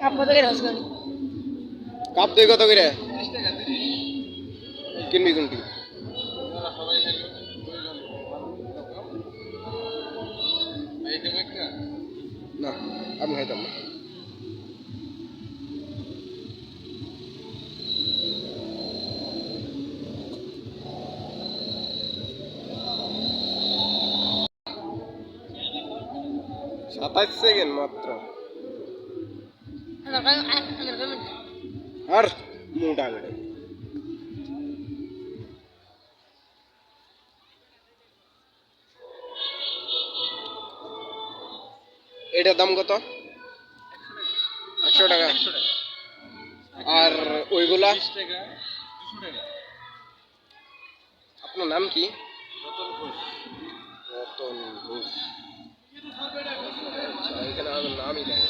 Cup কত করে rasgulla? Cup দই কত করে? কিনবি কোনটি? না আমি খাইতাম না। সাতাশ সেকেন্ড মাত্র। আর মোটা করে এটার দাম কত? 100 টাকা। আর ওইগুলা? আপনার নাম কি? রতন ঘোষ। আচ্ছা, এখানে আমার নামই দেয়।